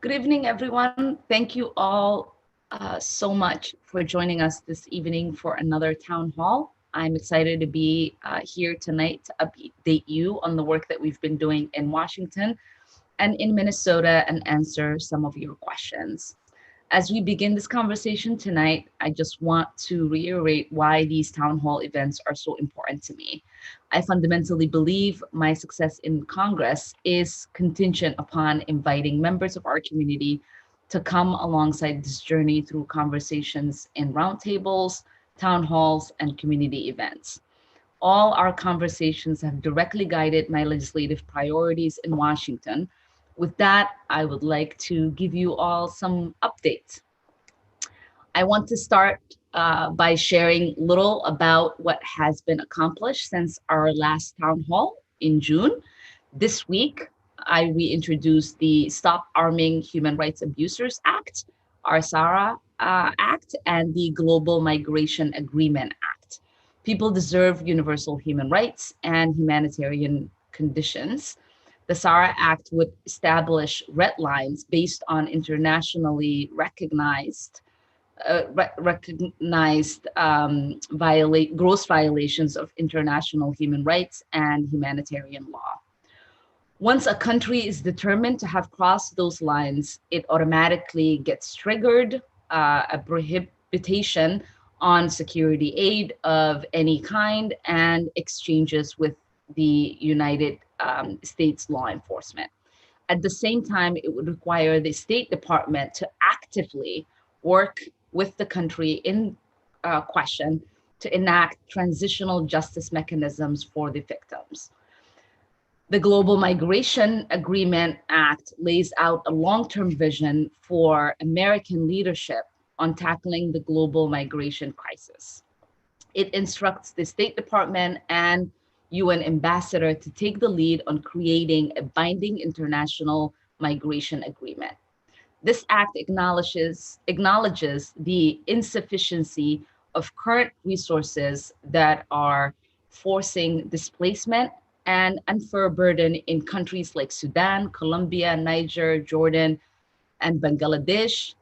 Good evening, everyone. Thank you all so much for joining us this evening for another town hall. I'm excited to be here tonight to update you on the work that we've been doing in Washington and in Minnesota and answer some of your questions. As we begin this conversation tonight, I just want to reiterate why these town hall events are so important to me. I fundamentally believe my success in Congress is contingent upon inviting members of our community to come alongside this journey through conversations in roundtables, town halls, and community events. All our conversations have directly guided my legislative priorities in Washington. With that, I would like to give you all some updates. I want to start by sharing little about what has been accomplished since our last town hall in June. This week, I reintroduced the Stop Arming Human Rights Abusers Act, our SARA Act, and the Global Migration Agreement Act. People deserve universal human rights and humanitarian conditions. The SARA Act would establish red lines based on internationally recognized gross violations of international human rights and humanitarian law. Once a country is determined to have crossed those lines, it automatically gets triggered a prohibition on security aid of any kind and exchanges with the United States law enforcement. At the same time, it would require the State Department to actively work with the country in question to enact transitional justice mechanisms for the victims. The Global Migration Agreement Act lays out a long-term vision for American leadership on tackling the global migration crisis. It instructs the State Department and UN ambassador to take the lead on creating a binding international migration agreement. This act acknowledges the insufficiency of current resources that are forcing displacement and unfair burden in countries like Sudan, Colombia, Niger, Jordan, and Bangladesh,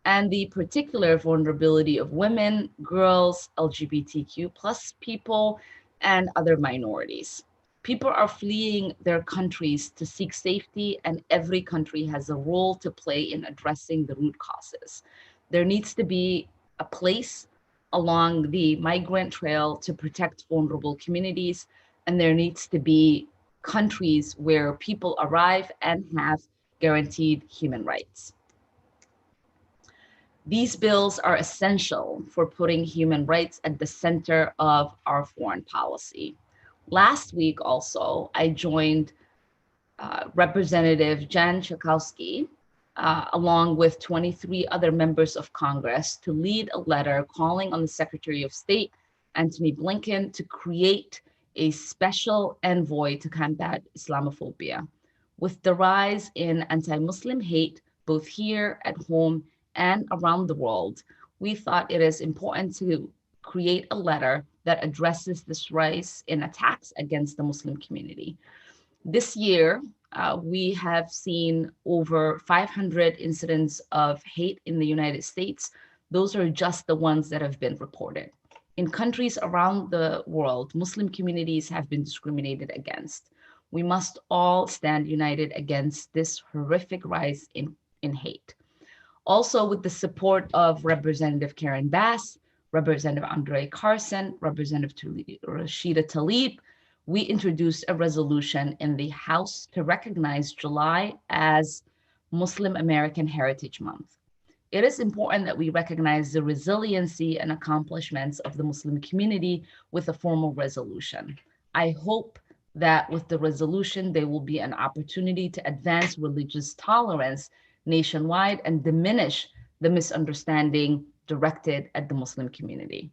and the particular vulnerability of women, girls, LGBTQ plus people, and other minorities. People are fleeing their countries to seek safety, and every country has a role to play in addressing the root causes. There needs to be a place along the migrant trail to protect vulnerable communities, and there needs to be countries where people arrive and have guaranteed human rights. These bills are essential for putting human rights at the center of our foreign policy. Last week, also, I joined Representative Jan Schakowsky, along with 23 other members of Congress, to lead a letter calling on the Secretary of State, Antony Blinken, to create a special envoy to combat Islamophobia. With the rise in anti-Muslim hate, both here at home and around the world, we thought it is important to create a letter that addresses this rise in attacks against the Muslim community. This year, we have seen over 500 incidents of hate in the United States. Those are just the ones that have been reported. In countries around the world, Muslim communities have been discriminated against. We must all stand united against this horrific rise in hate. Also, with the support of Representative Karen Bass, Representative Andre Carson, Representative Rashida Tlaib, we introduced a resolution in the House to recognize July as Muslim American Heritage Month. It is important that we recognize the resiliency and accomplishments of the Muslim community with a formal resolution. I hope that with the resolution, there will be an opportunity to advance religious tolerance nationwide and diminish the misunderstanding directed at the Muslim community.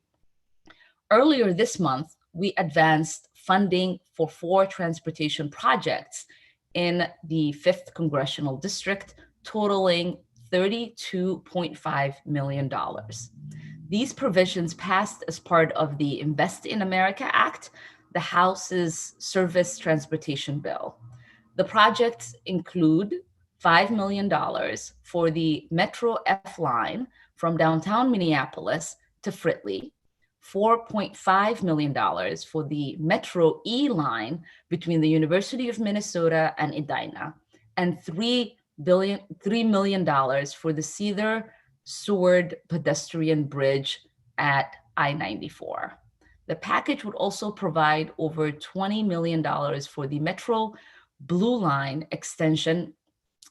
Earlier this month, we advanced funding for 4 transportation projects in the 5th Congressional District, totaling $32.5 million. These provisions passed as part of the Invest in America Act, the House's Service Transportation Bill. The projects include $5 million for the Metro F line from downtown Minneapolis to Fridley, $4.5 million for the Metro E line between the University of Minnesota and Edina, and $3 million for the Cedar Seward pedestrian bridge at I-94. The package would also provide over $20 million for the Metro Blue Line extension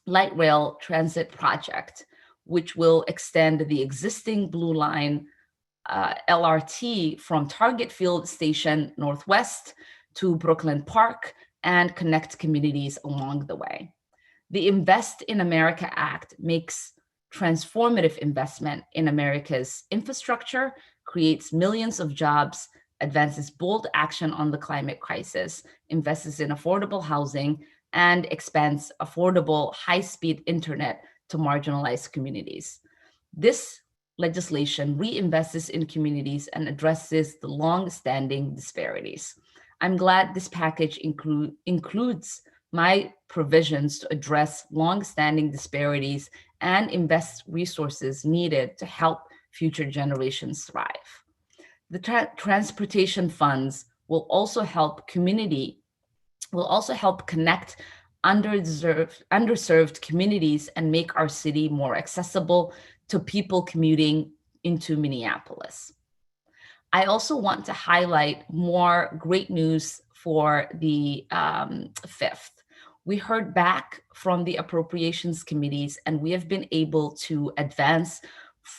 light rail transit project, which will extend the existing Blue Line LRT from Target Field Station Northwest to Brooklyn Park and connect communities along the way. The Invest in America Act makes transformative investment in America's infrastructure, creates millions of jobs, advances bold action on the climate crisis, invests in affordable housing, and expands affordable high-speed internet to marginalized communities. This legislation reinvests in communities and addresses the long-standing disparities. I'm glad this package includes my provisions to address long-standing disparities and invest resources needed to help future generations thrive. The transportation funds will also help connect underserved communities and make our city more accessible to people commuting into Minneapolis. I also want to highlight more great news for the 5th. We heard back from the appropriations committees, and we have been able to advance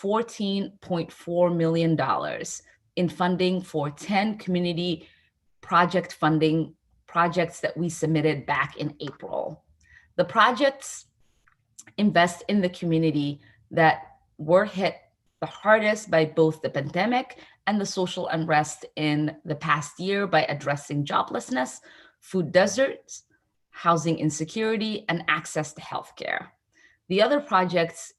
$14.4 million in funding for 10 community projects that we submitted back in April. The projects invest in the community that were hit the hardest by both the pandemic and the social unrest in the past year by addressing joblessness, food deserts, housing insecurity, and access to healthcare. The other projects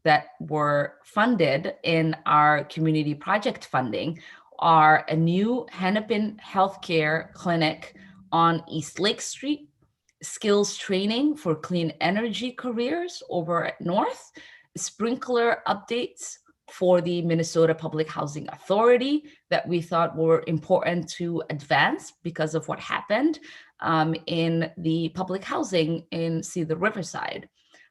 that were funded in our community project funding are a new Hennepin healthcare clinic on East Lake Street, skills training for clean energy careers over at North, sprinkler updates for the Minnesota Public Housing Authority that we thought were important to advance because of what happened in the public housing in Cedar Riverside,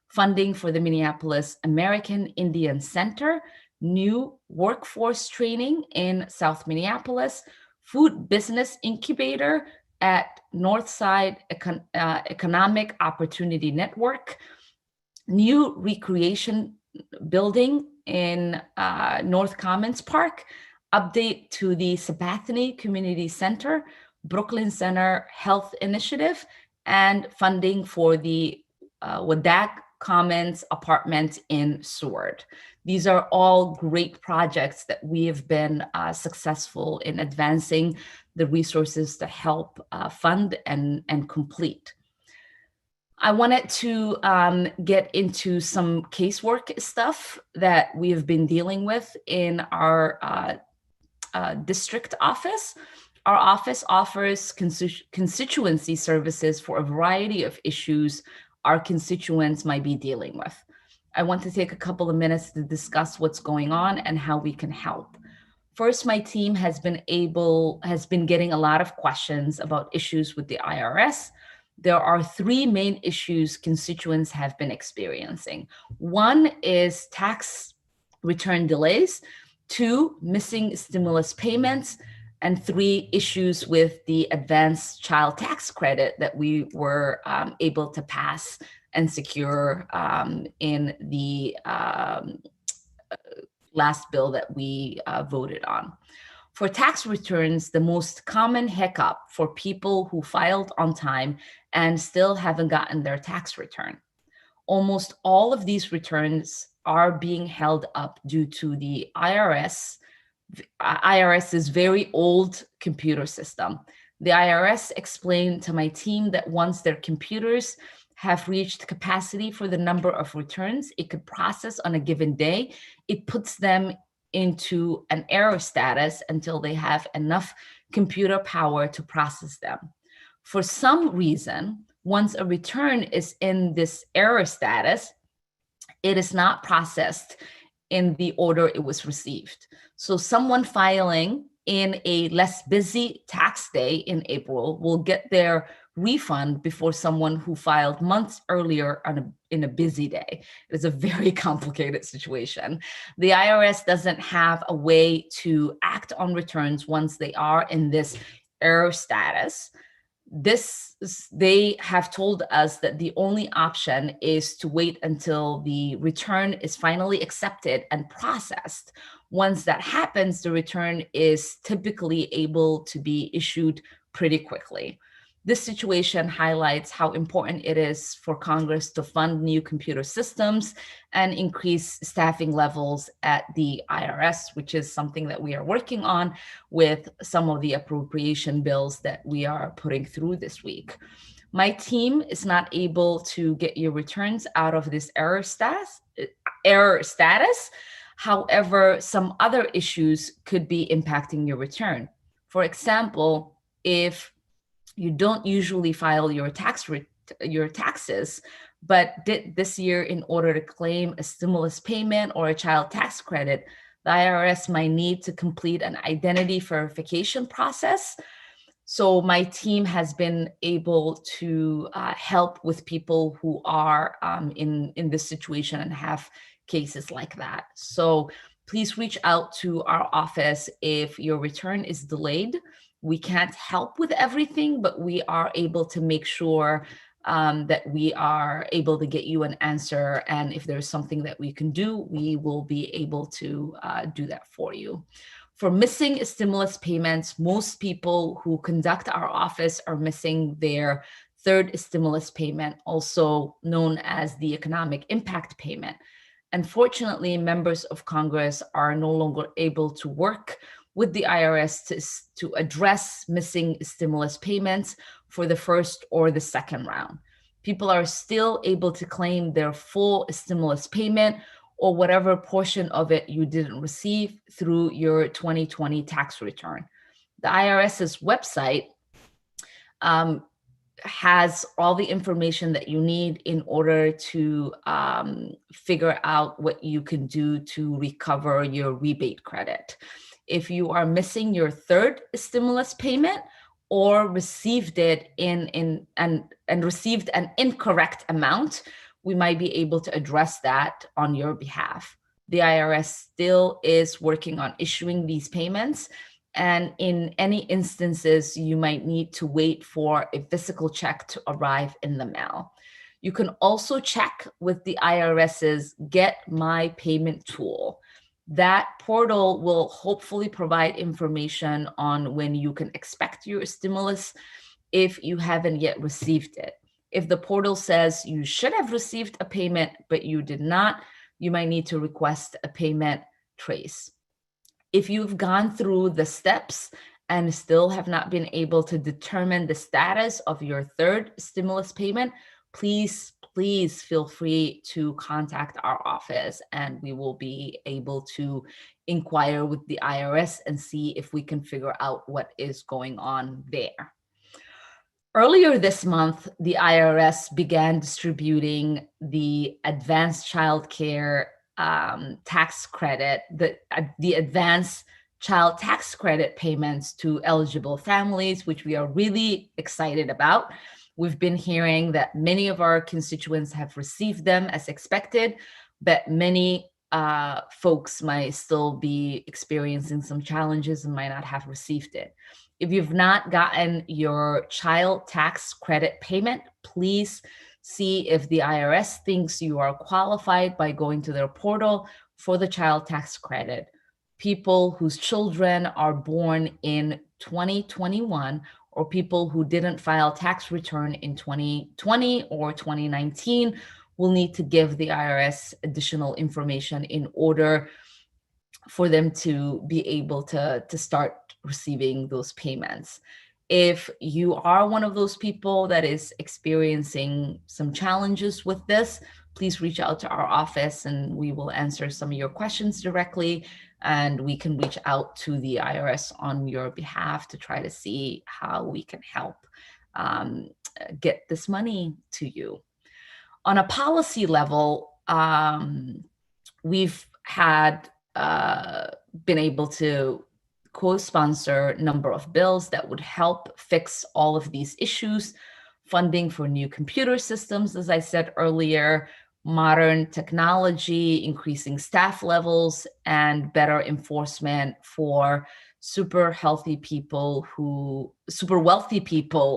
funding for the Minneapolis American Indian Center, new workforce training in South Minneapolis, food business incubator at Northside Economic Opportunity Network, new recreation building in North Commons Park, update to the Sabathani Community Center, Brooklyn Center Health Initiative, and funding for the Wadak Commons apartment in Seward. These are all great projects that we have been successful in advancing the resources to help fund and complete. I wanted to get into some casework stuff that we have been dealing with in our district office. Our office offers constituency services for a variety of issues our constituents might be dealing with. I want to take a couple of minutes to discuss what's going on and how we can help. First, my team has been getting a lot of questions about issues with the IRS. There are 3 main issues constituents have been experiencing. 1 is tax return delays, 2, missing stimulus payments, and 3, issues with the advanced child tax credit that we were able to pass and secure in the last bill that we voted on. For tax returns, the most common hiccup for people who filed on time and still haven't gotten their tax return. Almost all of these returns are being held up due to the IRS's very old computer system. The IRS explained to my team that once their computers have reached capacity for the number of returns it could process on a given day, it puts them into an error status until they have enough computer power to process them. For some reason, Once a return is in this error status, it is not processed in the order it was received. So someone filing in a less busy tax day in April will get their refund before someone who filed months earlier in a busy day. It is a very complicated situation. The IRS doesn't have a way to act on returns once they are in this error status. They have told us that the only option is to wait until the return is finally accepted and processed. Once that happens, the return is typically able to be issued pretty quickly. This situation highlights how important it is for Congress to fund new computer systems and increase staffing levels at the IRS, which is something that we are working on with some of the appropriation bills that we are putting through this week. My team is not able to get your returns out of this error status. However, some other issues could be impacting your return. For example, if you don't usually file your taxes, but did this year in order to claim a stimulus payment or a child tax credit, the IRS might need to complete an identity verification process. So my team has been able to help with people who are in this situation and have cases like that. So please reach out to our office if your return is delayed. We can't help with everything, but we are able to make sure that we are able to get you an answer. And if there's something that we can do, we will be able to do that for you. For missing stimulus payments, most people who conduct our office are missing their third stimulus payment, also known as the economic impact payment. Unfortunately, members of Congress are no longer able to work with the IRS to address missing stimulus payments for the first or the second round. People are still able to claim their full stimulus payment or whatever portion of it you didn't receive through your 2020 tax return. The IRS's website has all the information that you need in order to figure out what you can do to recover your rebate credit. If you are missing your third stimulus payment or received it and received an incorrect amount, we might be able to address that on your behalf. The IRS still is working on issuing these payments. And in any instances, you might need to wait for a physical check to arrive in the mail. You can also check with the IRS's Get My Payment tool. That portal will hopefully provide information on when you can expect your stimulus if you haven't yet received it. If the portal says you should have received a payment, but you did not, you might need to request a payment trace. If you've gone through the steps and still have not been able to determine the status of your third stimulus payment, please feel free to contact our office and we will be able to inquire with the IRS and see if we can figure out what is going on there. Earlier this month, the IRS began distributing the advanced child care tax credit, the advanced child tax credit payments to eligible families, which we are really excited about. We've been hearing that many of our constituents have received them as expected, but many folks might still be experiencing some challenges and might not have received it. If you've not gotten your child tax credit payment, please see if the IRS thinks you are qualified by going to their portal for the child tax credit. People whose children are born in 2021 or people who didn't file tax return in 2020 or 2019 will need to give the IRS additional information in order for them to be able to start receiving those payments. If you are one of those people that is experiencing some challenges with this, please reach out to our office and we will answer some of your questions directly, and we can reach out to the IRS on your behalf to try to see how we can help. get this money to you. On a policy level, we've had been able to co-sponsor a number of bills that would help fix all of these issues. Funding for new computer systems, as I said earlier, modern technology, increasing staff levels, and better enforcement for super wealthy people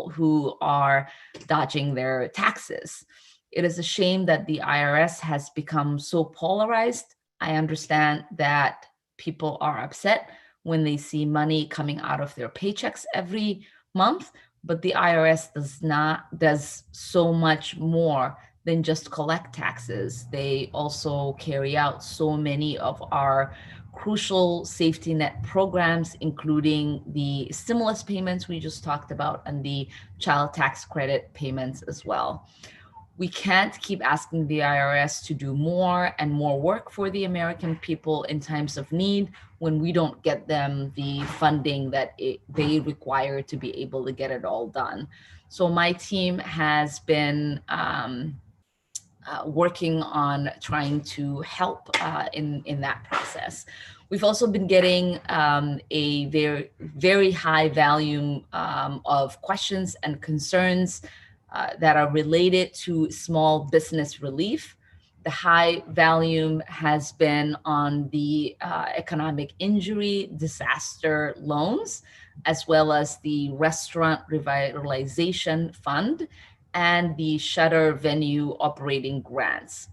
who are dodging their taxes. It is a shame that the IRS has become so polarized. I understand that people are upset when they see money coming out of their paychecks every month, but the IRS does so much more than just collect taxes. They also carry out so many of our crucial safety net programs, including the stimulus payments we just talked about and the child tax credit payments as well. We can't keep asking the IRS to do more and more work for the American people in times of need when we don't get them the funding that they require to be able to get it all done. So my team has been working on trying to help in that process. We've also been getting a very, very high volume of questions and concerns that are related to small business relief. The high volume has been on the economic injury disaster loans, as well as the restaurant revitalization fund and the shutter venue operating grants.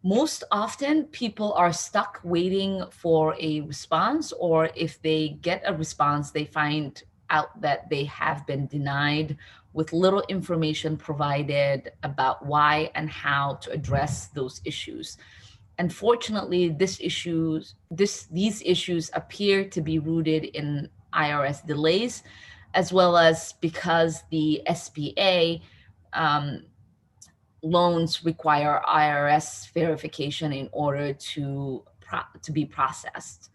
Most often, people are stuck waiting for a response, or if they get a response, they find out that they have been denied with little information provided about why and how to address those issues. Unfortunately, these issues appear to be rooted in IRS delays, as well as because the SBA loans require IRS verification in order to be processed.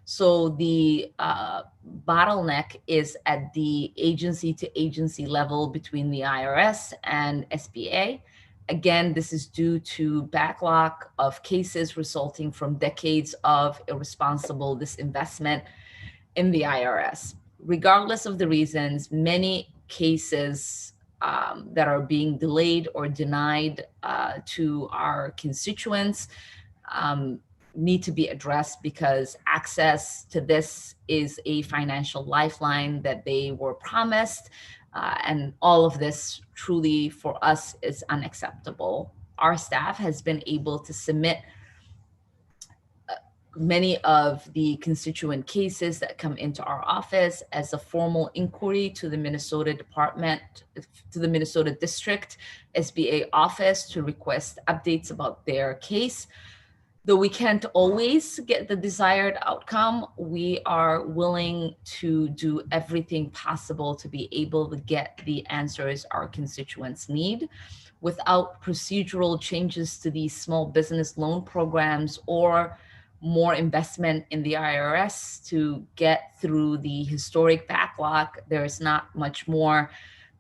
So the bottleneck is at the agency to agency level between the IRS and SBA. Again, this is due to backlog of cases resulting from decades of irresponsible disinvestment in the IRS. Regardless of the reasons, many cases that are being delayed or denied to our constituents need to be addressed, because access to this is a financial lifeline that they were promised. And all of this truly for us is unacceptable. Our staff has been able to submit many of the constituent cases that come into our office as a formal inquiry to the Minnesota District SBA office to request updates about their case. Though we can't always get the desired outcome, we are willing to do everything possible to be able to get the answers our constituents need. Without procedural changes to these small business loan programs or more investment in the IRS to get through the historic backlog, there is not much more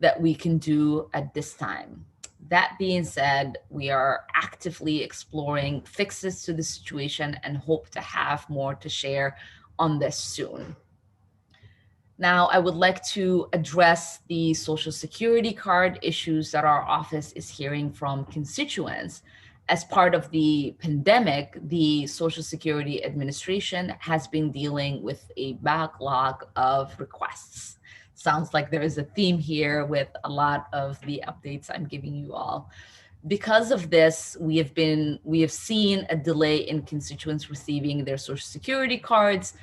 that we can do at this time. That being said, we are actively exploring fixes to the situation and hope to have more to share on this soon. Now, I would like to address the Social Security card issues that our office is hearing from constituents. As part of the pandemic, the Social Security Administration has been dealing with a backlog of requests. Sounds like there is a theme here with a lot of the updates I'm giving you all. Because of this, we have seen a delay in constituents receiving their Social Security cards,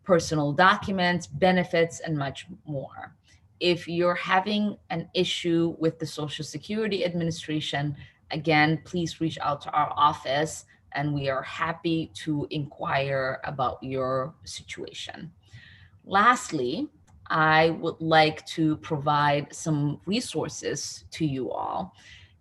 personal documents, benefits, and much more. If you're having an issue with the Social Security Administration, again, please reach out to our office and we are happy to inquire about your situation. Lastly, I would like to provide some resources to you all.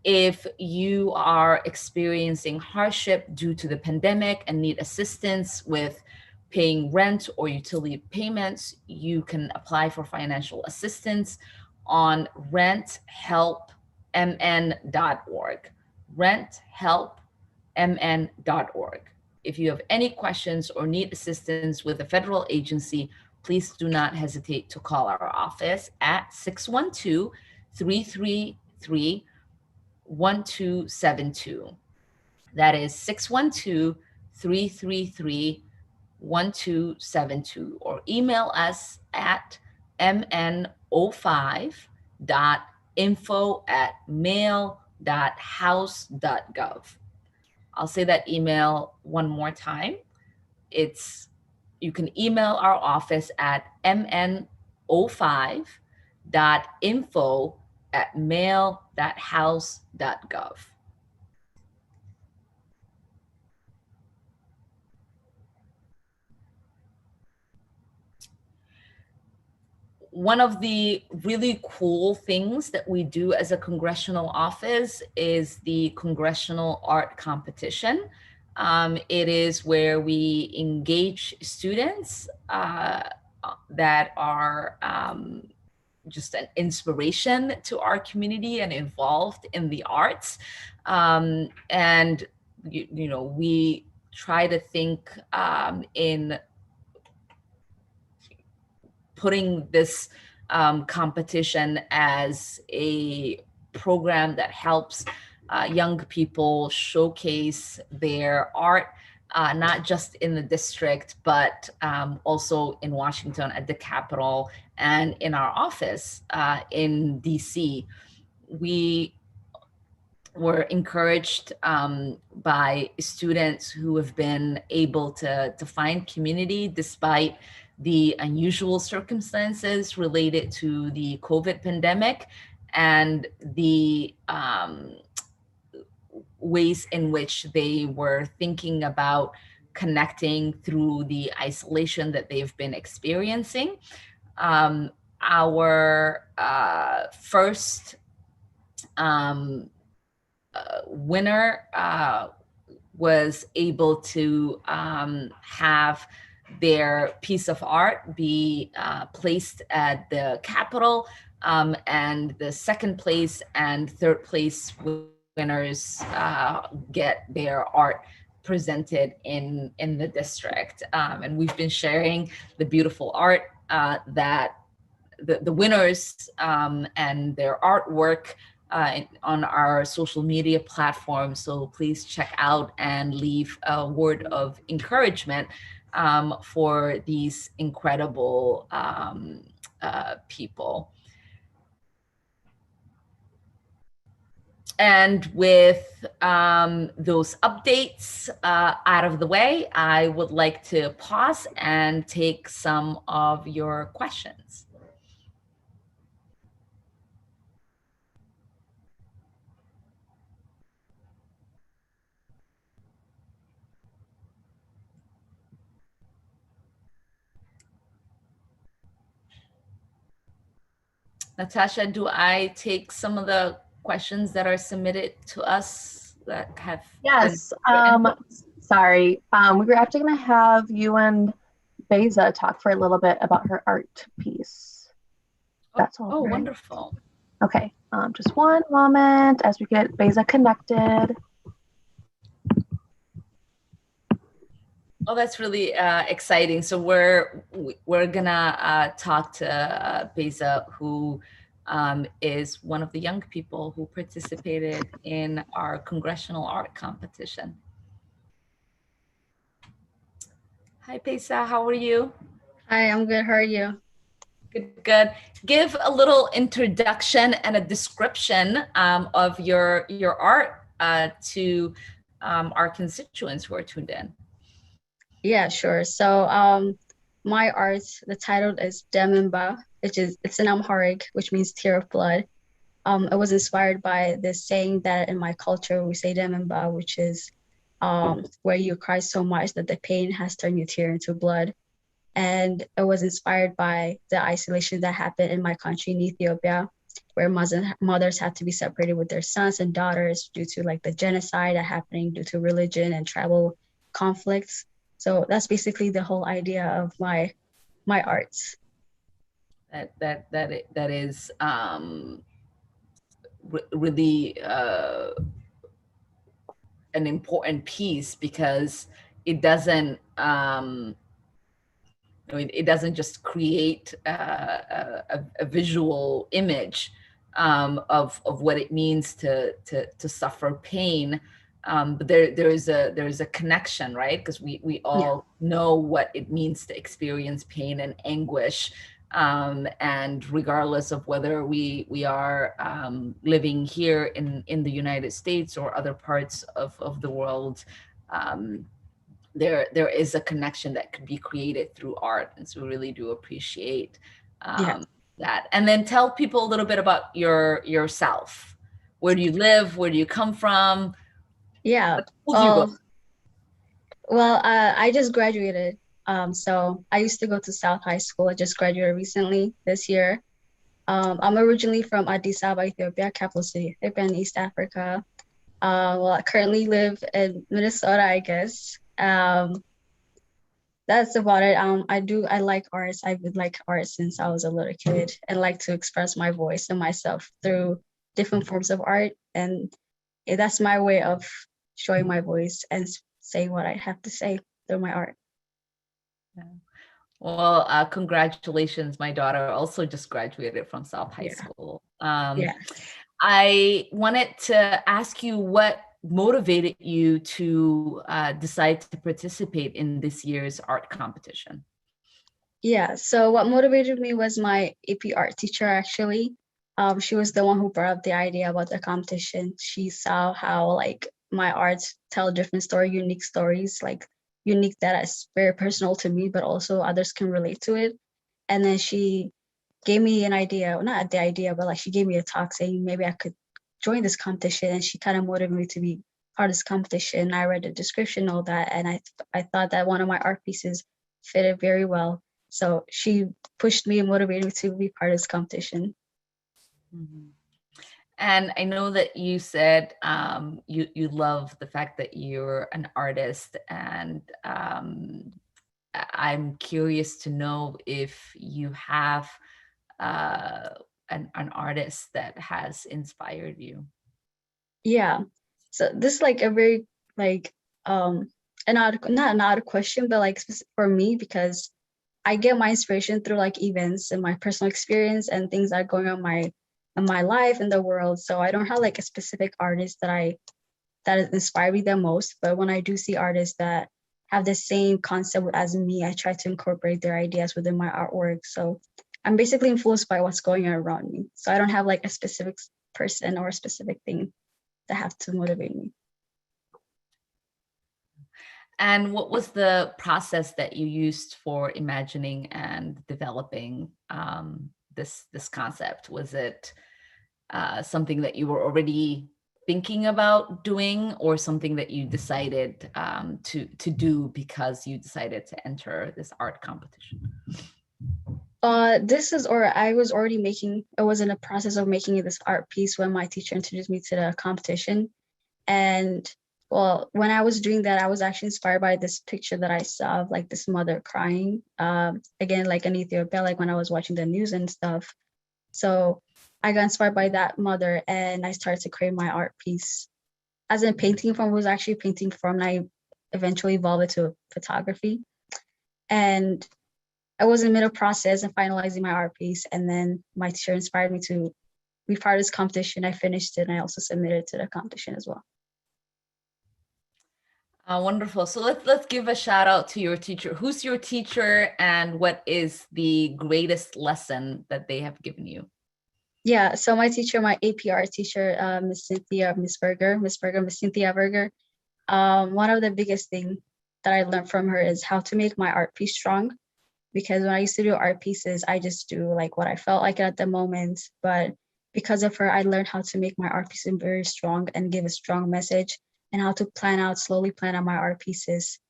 If you are experiencing hardship due to the pandemic and need assistance with paying rent or utility payments, you can apply for financial assistance on renthelp.gov. renthelpmn.org. Renthelpmn.org. If you have any questions or need assistance with a federal agency, please do not hesitate to call our office at 612-333-1272. That is 612-333-1272, or email us at mn05.info@mail.house.gov. I'll say that email one more time. You can email our office at mn05.info@mail.house.gov. One of the really cool things that we do as a congressional office is the Congressional Art Competition. It is where we engage students that are just an inspiration to our community and involved in the arts. And, we try to think in putting this competition as a program that helps young people showcase their art, not just in the district, but also in Washington at the Capitol and in our office in DC. We were encouraged by students who have been able to find community despite the unusual circumstances related to the COVID pandemic and the ways in which they were thinking about connecting through the isolation that they've been experiencing. Our first winner was able to have their piece of art be placed at the Capitol, and the second place and third place winners get their art presented in the district. And we've been sharing the beautiful art that the winners and their artwork on our social media platform. So please check out and leave a word of encouragement for these incredible people. And with those updates out of the way, I would like to pause and take some of your questions. Natasha, do I take some of the questions that are submitted to us that have? Yes. Sorry. We were actually going to have you and Beza talk for a little bit about her art piece. That's all. Oh, right? Wonderful. Okay. Just one moment as we get Beza connected. Oh, that's really exciting. So we're gonna talk to Beza, who is one of the young people who participated in our Congressional art competition. Hi, Beza, how are you? Hi, I'm good. How are you? Good, good. Give a little introduction and a description of your art to our constituents who are tuned in. Yeah, sure. So my art, the title is Dememba, it's an Amharic, which means tear of blood. It was inspired by this saying that in my culture we say Dememba, which is where you cry so much that the pain has turned your tear into blood. And it was inspired by the isolation that happened in my country in Ethiopia, where mothers had to be separated with their sons and daughters due to like the genocide that happening due to religion and tribal conflicts. So that's basically the whole idea of my arts. That is really an important piece, because it doesn't it doesn't just create a visual image of what it means to suffer pain, but there is a connection, right? Because we all know what it means to experience pain and anguish, and regardless of whether we are living here in the United States or other parts of the world, there is a connection that could be created through art. And so we really do appreciate that. And then tell people a little bit about yourself. Where do you live? Where do you come from? Yeah. What school do you go? Well, I just graduated. So I used to go to South High School. I just graduated recently this year. I'm originally from Addis Ababa, Ethiopia, capital city, Ethiopia in East Africa. Well, I currently live in Minnesota, I guess. That's about it. I like arts. I would like art since I was a little kid, and like to express my voice and myself through different forms of art. And that's my way of showing my voice and saying what I have to say through my art. Yeah. Well, congratulations. My daughter also just graduated from South High School. I wanted to ask you what motivated you to decide to participate in this year's art competition. Yeah, so what motivated me was my AP art teacher, actually. She was the one who brought up the idea about the competition. She saw how like my arts tell different unique stories, like unique that is very personal to me, but also others can relate to it. And then she gave me an idea, well, not the idea, but like she gave me a talk saying maybe I could join this competition, and she kind of motivated me to be part of this competition. I read the description, all that, and I thought that one of my art pieces fitted very well. So she pushed me and motivated me to be part of this competition. Mm-hmm. And I know that you said you love the fact that you're an artist, and I'm curious to know if you have an artist that has inspired you. Yeah. So this is like a very like not an odd question, but like for me, because I get my inspiration through like events and my personal experience and things that are going on in my life in the world. So I don't have like a specific artist that has inspired me the most. But when I do see artists that have the same concept as me, I try to incorporate their ideas within my artwork. So I'm basically influenced by what's going on around me. So I don't have like a specific person or a specific thing that have to motivate me. And what was the process that you used for imagining and developing this concept? Was it something that you were already thinking about doing, or something that you decided to do because you decided to enter this art competition? I was already I was in the process of making this art piece when my teacher introduced me to the competition. And well, when I was doing that, I was actually inspired by this picture that I saw of like this mother crying, again, like in Ethiopia, like when I was watching the news and stuff. So I got inspired by that mother, and I started to create my art piece. As in painting from, was actually painting from, and I eventually evolved it to photography. And I was in the middle process of finalizing my art piece, and then my teacher inspired me to be part of this competition. I finished it, and I also submitted to the competition as well. Wonderful. So let's give a shout out to your teacher. Who's your teacher, and what is the greatest lesson that they have given you? Yeah, so my teacher, my AP art teacher, Miss Cynthia Berger. One of the biggest thing that I learned from her is how to make my art piece strong. Because when I used to do art pieces, I just do like what I felt like at the moment. But because of her, I learned how to make my art piece very strong and give a strong message, and how to slowly plan out my art pieces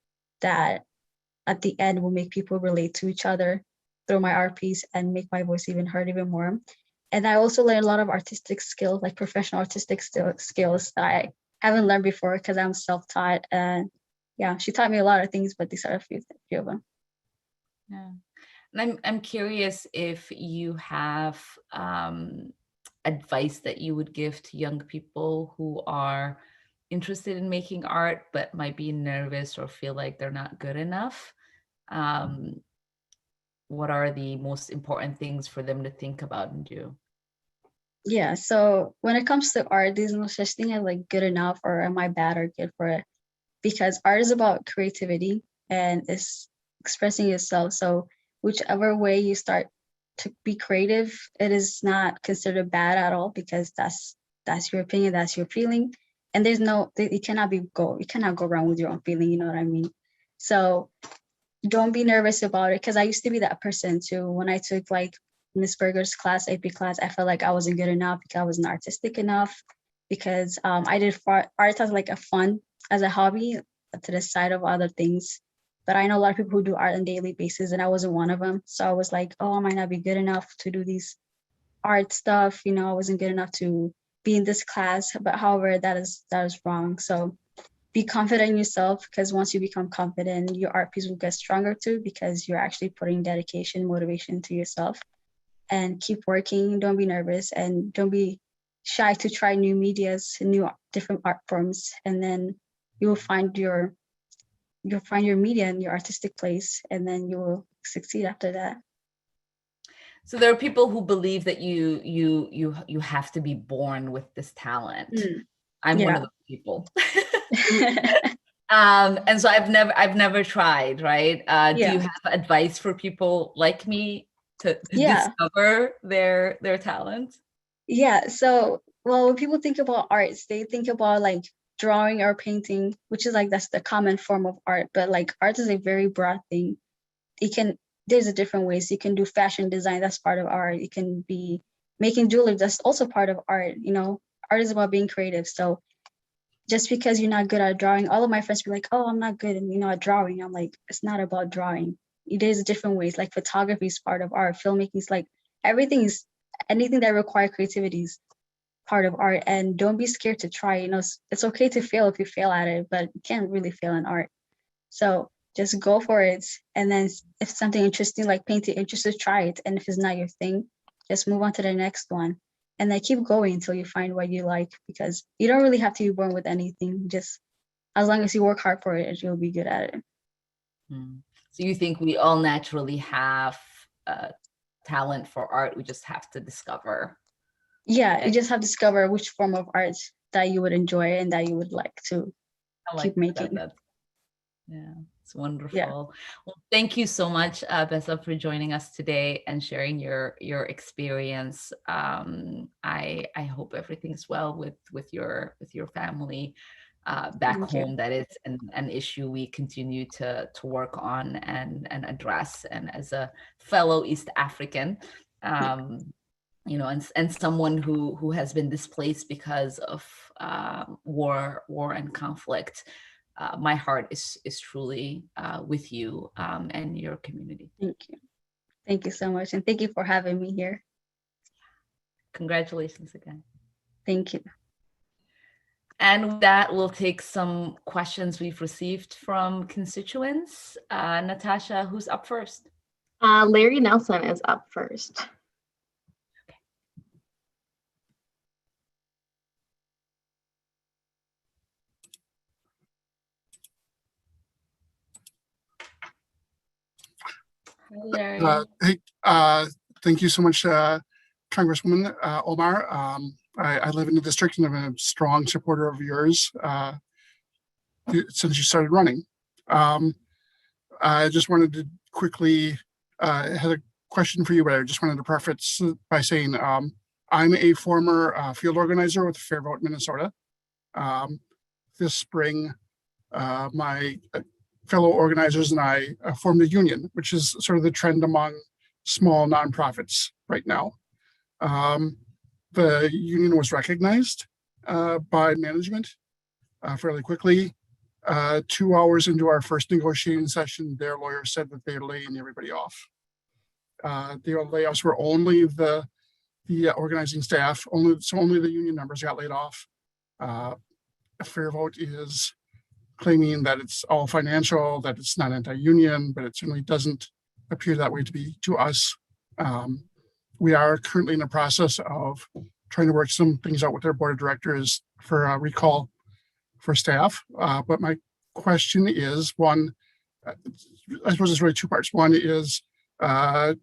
that at the end will make people relate to each other through my art piece and make my voice even heard even more. And I also learned a lot of artistic skills, like professional artistic skills that I haven't learned before because I'm self-taught. And yeah, she taught me a lot of things, but these are a few of them. Yeah. And I'm curious if you have advice that you would give to young people who are interested in making art but might be nervous or feel like they're not good enough? What are the most important things for them to think about and do? Yeah, so when it comes to art, there's no such thing as like good enough or am I bad or good for it? Because art is about creativity and it's expressing yourself. So whichever way you start to be creative, it is not considered bad at all, because that's your opinion, that's your feeling. And you cannot go wrong with your own feeling, you know what I mean? So don't be nervous about it, because I used to be that person too. When I took like Miss Berger's class, AP class, I felt like I wasn't good enough because I wasn't artistic enough, because I did art as like a fun, as a hobby to the side of other things. But I know a lot of people who do art on a daily basis, and I wasn't one of them. So I was like, oh, I might not be good enough to do these art stuff. You know, I wasn't good enough to be in this class. But however, that is wrong. So be confident in yourself, because once you become confident, your art piece will get stronger too, because you're actually putting dedication, motivation to yourself. And keep working. Don't be nervous, and don't be shy to try new medias, new different art forms, and then you will find your media and your artistic place, and then you will succeed after that. So there are people who believe that you have to be born with this talent. I'm one of those people. And so I've never tried, right? Do you have advice for people like me to discover their talent? Yeah. So, well, when people think about arts, they think about like drawing or painting, which is like that's the common form of art. But like art is a very broad thing. There's a different ways. You can do fashion design, that's part of art. You can be making jewelry, that's also part of art. You know, art is about being creative. So just because you're not good at drawing, all of my friends be like, oh, I'm not good at drawing. I'm like, it's not about drawing. There's different ways. Like photography is part of art. Filmmaking is like anything that requires creativity is part of art. And don't be scared to try. You know, it's okay to fail if you fail at it, but you can't really fail in art. So just go for it. And then if something interesting like painting interests you, try it. And if it's not your thing, just move on to the next one. And then keep going until you find what you like, because you don't really have to be born with anything. Just as long as you work hard for it, you'll be good at it. So you think we all naturally have talent for art? We just have to discover. Yeah, you just have to discover which form of art that you would enjoy and that you would like to keep making. Yeah, it's wonderful. Yeah. Well, thank you so much, Bessa, for joining us today and sharing your experience. I hope everything's well with your family back home. That is an issue we continue to work on and address. And as a fellow East African, you know, and someone who has been displaced because of war and conflict, my heart is truly with you and your community. Thank you so much, and thank you for having me here. Congratulations again. Thank you. And with that, we'll take some questions we've received from constituents. Natasha, who's up first? Larry Nelson is up first. Hey, thank you so much, Congresswoman Omar. I live in the district and I'm a strong supporter of yours since you started running. I just wanted to quickly, had a question for you, but I just wanted to preface by saying I'm a former field organizer with Fair Vote, Minnesota. This spring, my fellow organizers and I formed a union, which is sort of the trend among small nonprofits right now. The union was recognized by management fairly quickly. 2 hours into our first negotiating session, their lawyer said that they're laying everybody off. The layoffs were only the organizing staff, only the union members got laid off. Fair Vote is claiming that it's all financial, that it's not anti-union, but it certainly doesn't appear that way to us. We are currently in the process of trying to work some things out with their board of directors for recall for staff. But my question is one, I suppose it's really two parts. One is, and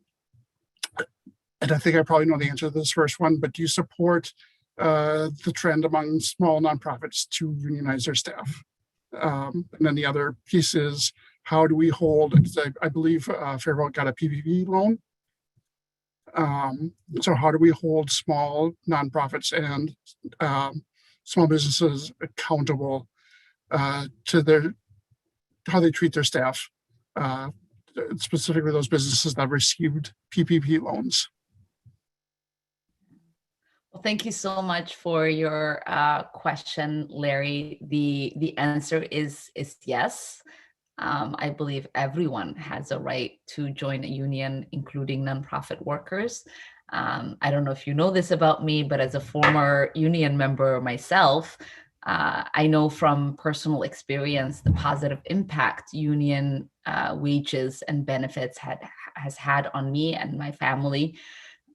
I think I probably know the answer to this first one, but do you support the trend among small nonprofits to unionize their staff? And then the other piece is, how do we hold, I believe Fairvolt got a PPP loan. So how do we hold small nonprofits and small businesses accountable to how they treat their staff, specifically those businesses that received PPP loans? Well, thank you so much for your question, Larry. The answer is yes. I believe everyone has a right to join a union, including nonprofit workers. I don't know if you know this about me, but as a former union member myself, I know from personal experience the positive impact union wages and benefits has had on me and my family.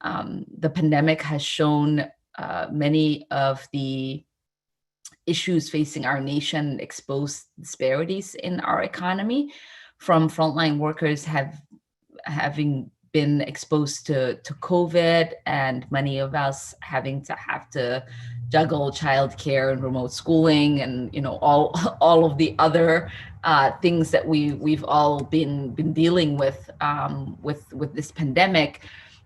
The pandemic has shown many of the issues facing our nation, exposed disparities in our economy, from frontline workers having been exposed to COVID, and many of us having to juggle childcare and remote schooling, and all of the other things that we've all been dealing with this pandemic.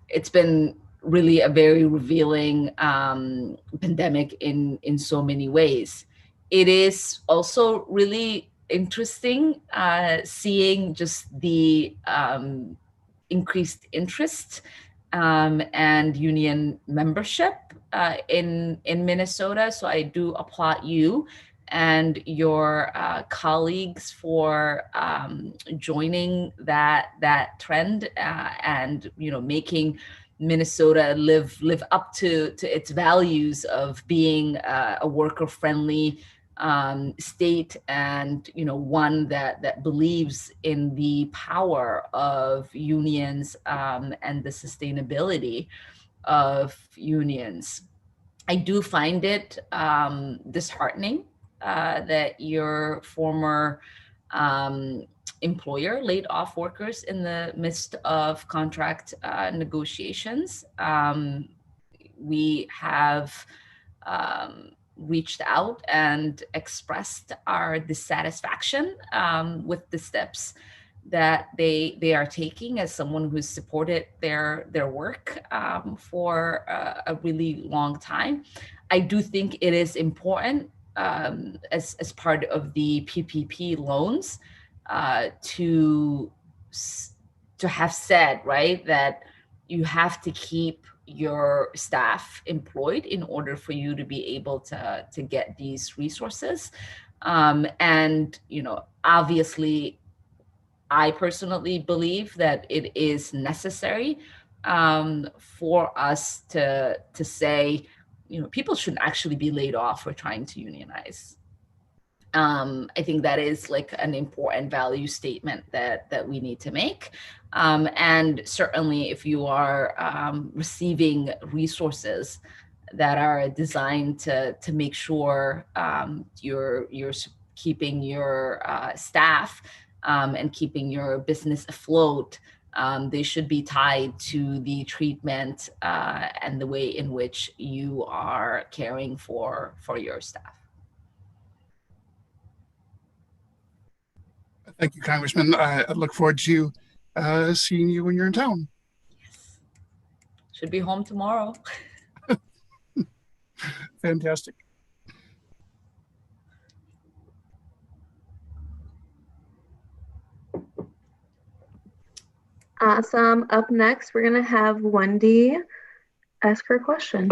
It's been really a very revealing pandemic in so many ways. It is also really interesting seeing just the increased interest and union membership in Minnesota. So I do applaud you and your colleagues for joining that trend and making Minnesota live up to its values of being a worker-friendly state, and one that believes in the power of unions and the sustainability of unions. I do find it disheartening that your former employer laid off workers in the midst of contract negotiations. We have reached out and expressed our dissatisfaction with the steps that they are taking, as someone who's supported their work for a really long time. I do think it is important as part of the PPP loans to have said, right, that you have to keep your staff employed in order for you to be able to get these resources. And obviously, I personally believe that it is necessary for us to say, people shouldn't actually be laid off for trying to unionize. I think that is like an important value statement that we need to make. And certainly if you are receiving resources that are designed to make sure you're keeping your staff and keeping your business afloat, they should be tied to the treatment and the way in which you are caring for your staff. Thank you, Congressman. I look forward to seeing you when you're in town. Yes. Should be home tomorrow. Fantastic. Awesome. Up next, we're going to have Wendy ask her question.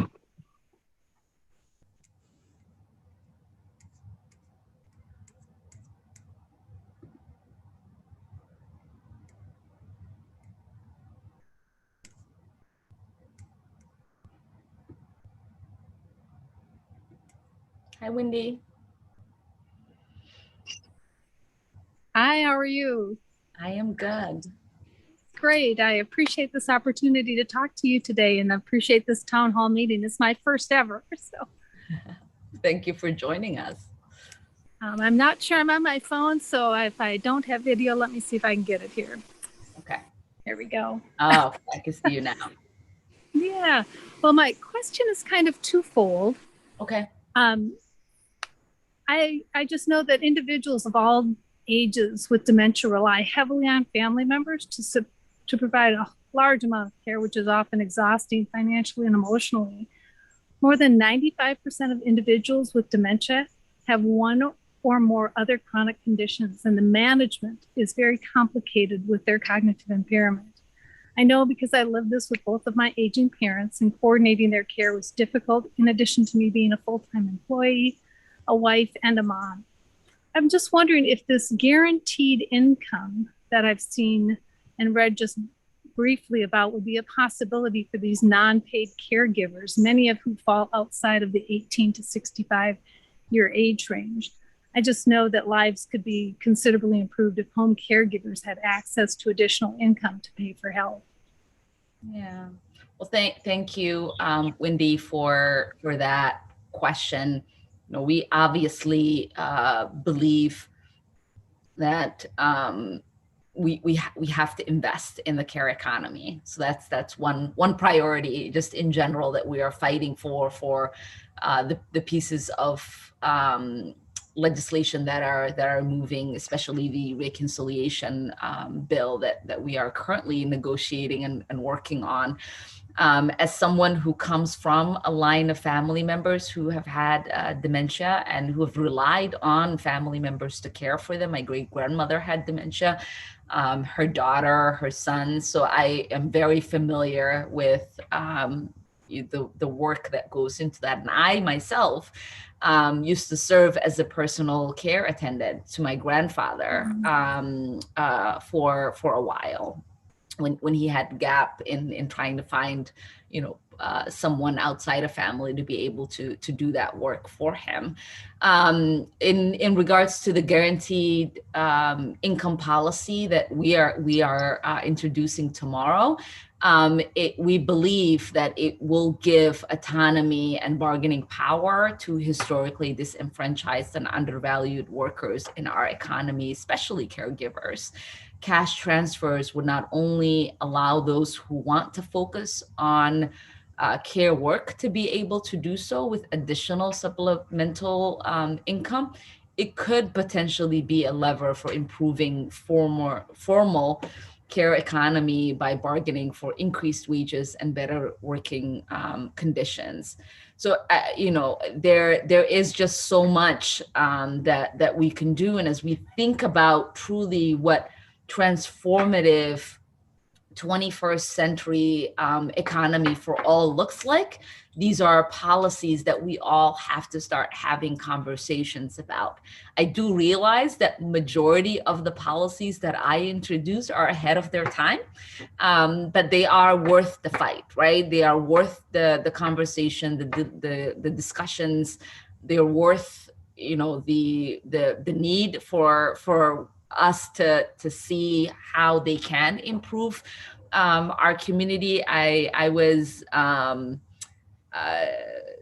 Hi, Wendy. Hi, how are you? I am good. great. I appreciate this opportunity to talk to you today and appreciate this town hall meeting. It's my first ever. So Thank you for joining us. I'm not sure I'm on my phone, so if I don't have video, let me see if I can get it here. Okay. There we go. Oh, I can see you now. Yeah. Well, my question is kind of twofold. Okay. I just know that individuals of all ages with dementia rely heavily on family members to provide a large amount of care, which is often exhausting financially and emotionally. More than 95% of individuals with dementia have one or more other chronic conditions, and the management is very complicated with their cognitive impairment. I know because I lived this with both of my aging parents, and coordinating their care was difficult, in addition to me being a full-time employee, a wife, and a mom. I'm just wondering if this guaranteed income that I've seen and read just briefly about would be a possibility for these non-paid caregivers, many of whom fall outside of the 18 to 65 year age range. I just know that lives could be considerably improved if home caregivers had access to additional income to pay for health. Yeah. Well, thank you, Wendy, for that question. You know, we obviously believe that we have to invest in the care economy. So that's one priority, just in general, that we are fighting for the pieces of legislation that are moving, especially the reconciliation bill that we are currently negotiating and working on. As someone who comes from a line of family members who have had dementia and who have relied on family members to care for them, my great-grandmother had dementia, her daughter, her son. So I am very familiar with the work that goes into that. And I myself used to serve as a personal care attendant to my grandfather for a while, when he had gap in trying to find, someone outside of family to be able to do that work for him. In regards to the guaranteed income policy that we are introducing tomorrow, we believe that it will give autonomy and bargaining power to historically disenfranchised and undervalued workers in our economy, especially caregivers. Cash transfers would not only allow those who want to focus on care work to be able to do so with additional supplemental income, it could potentially be a lever for improving formal care economy by bargaining for increased wages and better working conditions. So, there is just so much that we can do. And as we think about truly what transformative 21st century economy for all looks like, these are policies that we all have to start having conversations about. I do realize that majority of the policies that I introduce are ahead of their time, but they are worth the fight, right? They are worth the conversation, the discussions. They're worth, the need for us to see how they can improve our community. I was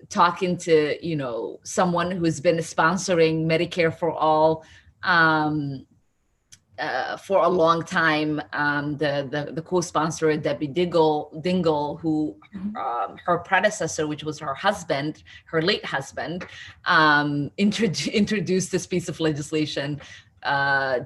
talking to someone who's been sponsoring Medicare for all for a long time. The co-sponsor, Debbie Dingle, who her predecessor, which was her late husband, introduced this piece of legislation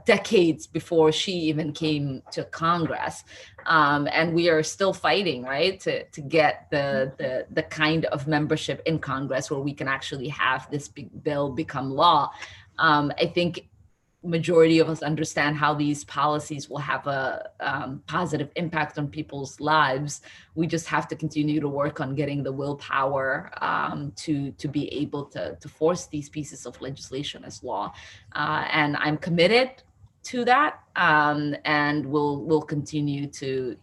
decades before she even came to Congress. And we are still fighting, right, to get the kind of membership in Congress where we can actually have this big bill become law. I think majority of us understand how these policies will have a positive impact on people's lives. We just have to continue to work on getting the willpower to be able to force these pieces of legislation as law. And I'm committed to that. and we'll continue to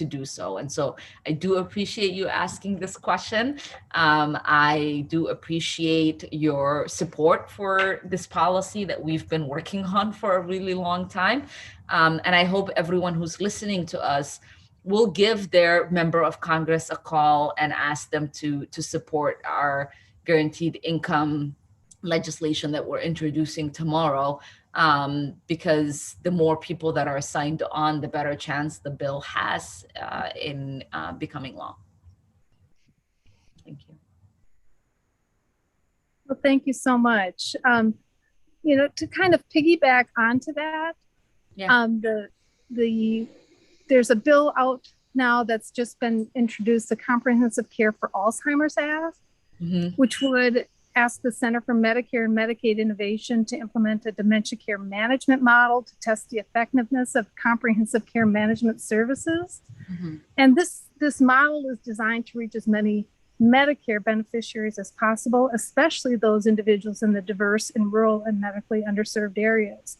do so. And so I do appreciate you asking this question. I do appreciate your support for this policy that we've been working on for a really long time. And I hope everyone who's listening to us will give their member of Congress a call and ask them to support our guaranteed income legislation that we're introducing tomorrow, because the more people that are signed on, the better chance the bill has in becoming law. Thank you. Well, thank you so much. You know, to kind of piggyback onto that, Yeah. There's a bill out now that's just been introduced, the Comprehensive Care for Alzheimer's Act, which would ask the Center for Medicare and Medicaid Innovation to implement a dementia care management model to test the effectiveness of comprehensive care management services. And this model is designed to reach as many Medicare beneficiaries as possible, especially those individuals in the diverse and rural and medically underserved areas.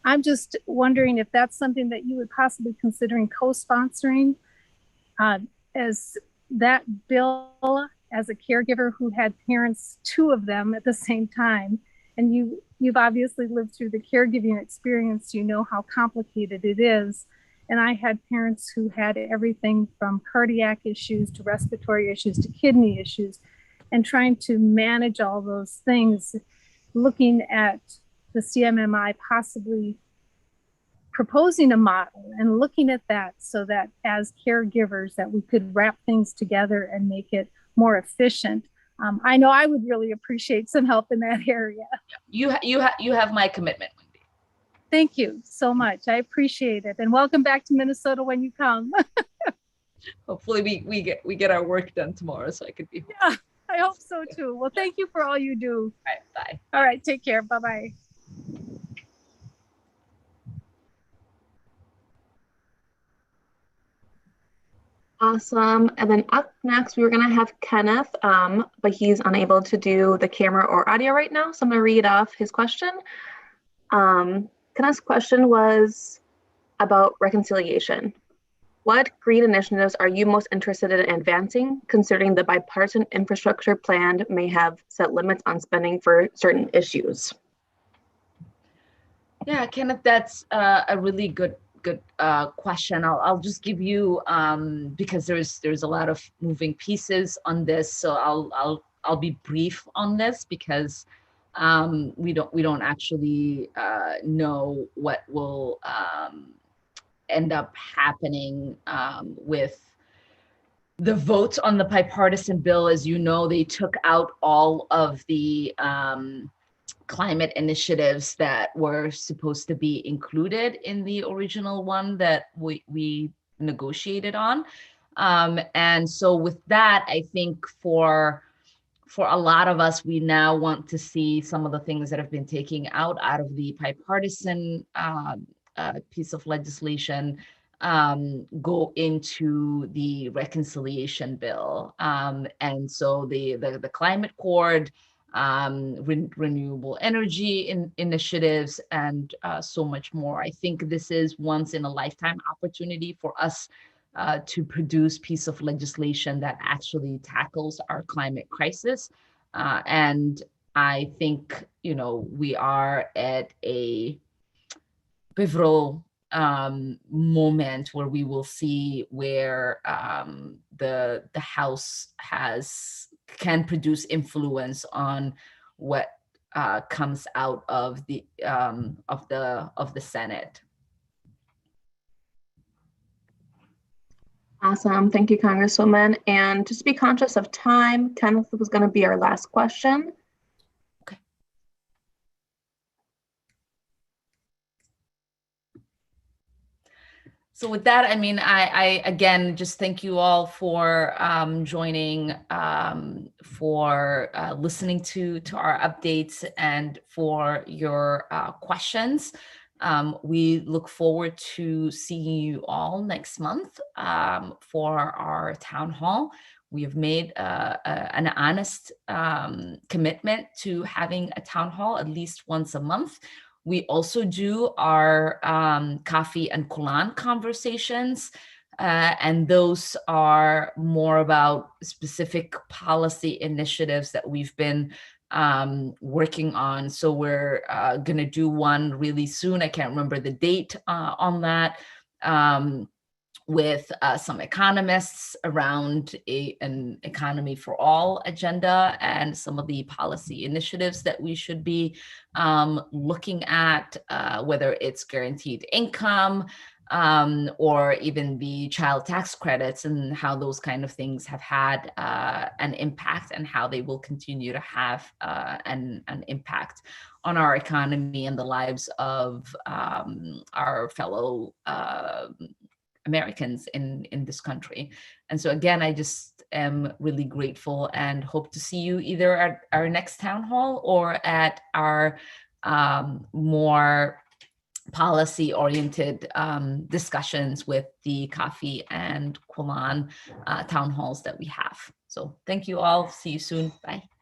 I'm just wondering if that's something that you would possibly considering co-sponsoring, as that bill, as a caregiver who had parents, 2 of them at the same time, and you've obviously lived through the caregiving experience, you know how complicated it is. And I had parents who had everything from cardiac issues to respiratory issues to kidney issues, and trying to manage all those things, looking at the CMMI possibly proposing a model and looking at that so that as caregivers that we could wrap things together and make it more efficient. I know I would really appreciate some help in that area. You have my commitment, Wendy. Thank you so much. I appreciate it. And welcome back to Minnesota when you come. Hopefully we get our work done tomorrow so I could be home. Yeah, I hope so too. Well, thank you for all you do. All right, bye. All right, take care. Bye-bye. Awesome. And then up next, we were going to have Kenneth, but he's unable to do the camera or audio right now. So I'm going to read off his question. Kenneth's question was about reconciliation. What green initiatives are you most interested in advancing, considering the bipartisan infrastructure plan may have set limits on spending for certain issues? Yeah, Kenneth, that's a really good question. I'll just give you because there's a lot of moving pieces on this, so I'll be brief on this because we don't actually know what will end up happening with the votes on the bipartisan bill. As you know, they took out all of the climate initiatives that were supposed to be included in the original one that we negotiated on. And so with that, I think for a lot of us, we now want to see some of the things that have been taken out of the bipartisan piece of legislation go into the reconciliation bill. And so the climate accord, renewable energy initiatives, and so much more. I think this is once in a lifetime opportunity for us to produce piece of legislation that actually tackles our climate crisis. And I think, we are at a pivotal moment where we will see where the House can produce influence on what comes out of the Senate. Awesome. Thank you, Congresswoman. And just to be conscious of time, Kenneth was going to be our last question. Okay. So with that, I again just thank you all for joining, for listening to our updates, and for your questions. We look forward to seeing you all next month for our town hall. We have made an honest commitment to having a town hall at least once a month, We also do our Kafi and Qulan conversations. And those are more about specific policy initiatives that we've been working on. So we're going to do one really soon. I can't remember the date on that. With some economists around an economy for all agenda and some of the policy initiatives that we should be looking at, whether it's guaranteed income or even the child tax credits and how those kind of things have had an impact and how they will continue to have an impact on our economy and the lives of our fellow Americans in this country. And so again, I just am really grateful and hope to see you either at our next town hall or at our more policy-oriented discussions with the Kafi and Qulan town halls that we have. So thank you all. See you soon. Bye.